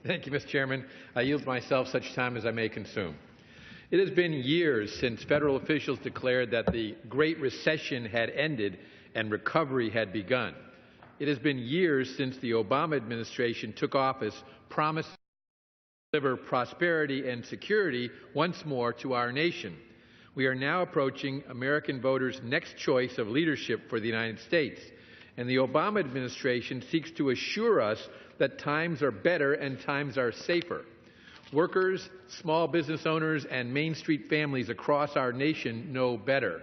Thank you, Mr. Chairman. I yield myself such time as I may consume. It has been years since federal officials declared that the Great Recession had ended and recovery had begun. It has been years since the Obama administration took office, promising to deliver prosperity and security once more to our nation. We are now approaching American voters' next choice of leadership for the United States, and the Obama administration seeks to assure us that times are better and times are safer. Workers, small business owners, and Main Street families across our nation know better.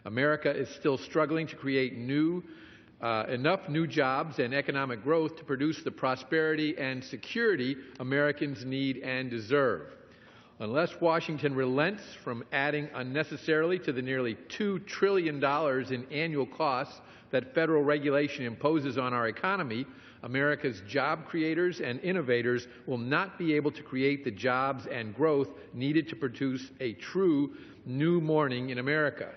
America is still struggling to create enough new jobs and economic growth to produce the prosperity and security Americans need and deserve. Unless Washington relents from adding unnecessarily to the nearly $2 trillion in annual costs that federal regulation imposes on our economy, America's job creators and innovators will not be able to create the jobs and growth needed to produce a true new morning in America.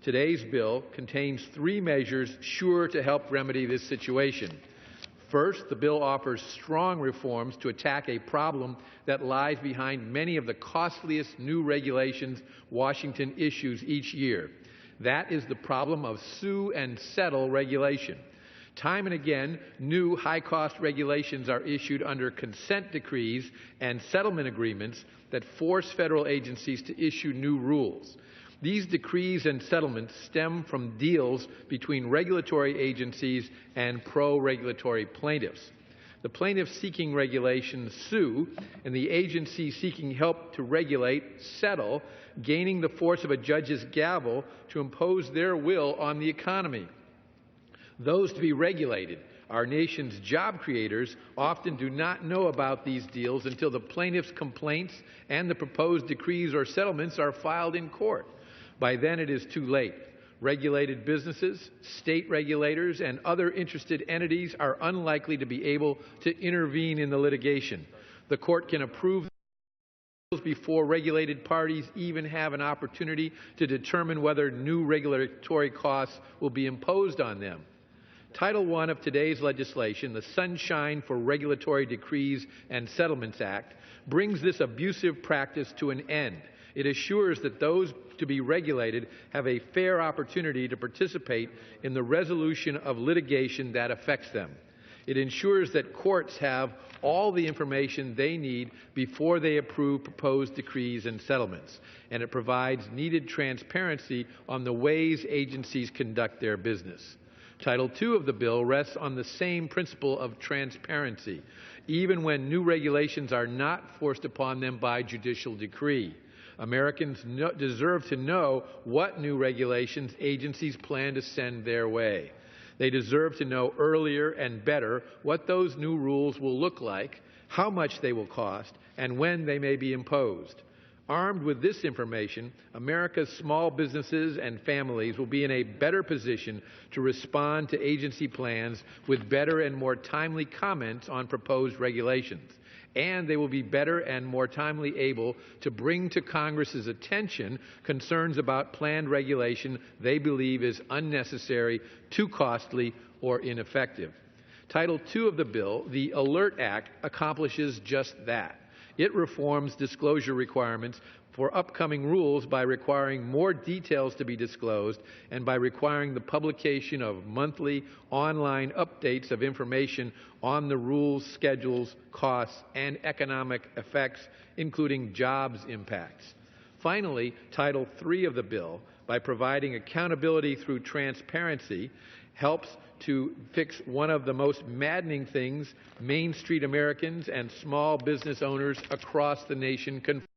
Today's bill contains 3 measures sure to help remedy this situation. First, the bill offers strong reforms to attack a problem that lies behind many of the costliest new regulations Washington issues each year. That is the problem of sue and settle regulation. Time and again, new high-cost regulations are issued under consent decrees and settlement agreements that force federal agencies to issue new rules. These decrees and settlements stem from deals between regulatory agencies and pro-regulatory plaintiffs. The plaintiffs seeking regulation sue, and the agencies seeking help to regulate settle, gaining the force of a judge's gavel to impose their will on the economy. Those to be regulated, our nation's job creators, often do not know about these deals until the plaintiff's complaints and the proposed decrees or settlements are filed in court. By then it is too late. Regulated businesses, state regulators, and other interested entities are unlikely to be able to intervene in the litigation. The court can approve before regulated parties even have an opportunity to determine whether new regulatory costs will be imposed on them. Title I of today's legislation, the Sunshine for Regulatory Decrees and Settlements Act, brings this abusive practice to an end. It assures that those to be regulated have a fair opportunity to participate in the resolution of litigation that affects them. It ensures that courts have all the information they need before they approve proposed decrees and settlements, and it provides needed transparency on the ways agencies conduct their business. Title II of the bill rests on the same principle of transparency, even when new regulations are not forced upon them by judicial decree. Americans deserve to know what new regulations agencies plan to send their way. They deserve to know earlier and better what those new rules will look like, how much they will cost, and when they may be imposed. Armed with this information, America's small businesses and families will be in a better position to respond to agency plans with better and more timely comments on proposed regulations. And they will be better and more timely able to bring to Congress's attention concerns about planned regulation they believe is unnecessary, too costly, or ineffective. Title II of the bill, the ALERT Act, accomplishes just that. It reforms disclosure requirements for upcoming rules by requiring more details to be disclosed and by requiring the publication of monthly online updates of information on the rules, schedules, costs, and economic effects, including jobs impacts. Finally, Title III of the bill, by providing accountability through transparency, helps to fix one of the most maddening things Main Street Americans and small business owners across the nation confront.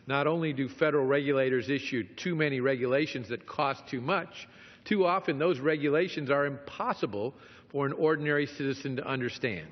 Not only do federal regulators issue too many regulations that cost too much, too often those regulations are impossible for an ordinary citizen to understand.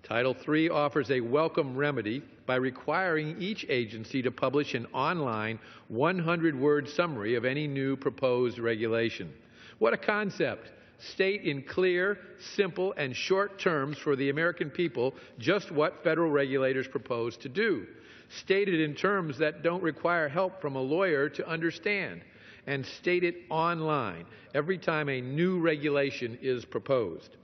Title III offers a welcome remedy by requiring each agency to publish an online 100-word summary of any new proposed regulation. What a concept! State in clear, simple, and short terms for the American people just what federal regulators propose to do. State it in terms that don't require help from a lawyer to understand, and state it online every time a new regulation is proposed.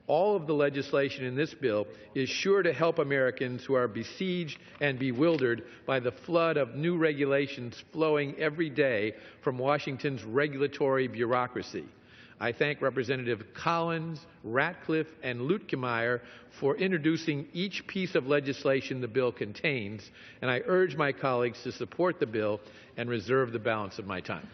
All of the legislation in this bill is sure to help Americans who are besieged and bewildered by the flood of new regulations flowing every day from Washington's regulatory bureaucracy. I thank Representative Collins, Ratcliffe, and Luetkemeyer for introducing each piece of legislation the bill contains, and I urge my colleagues to support the bill and reserve the balance of my time.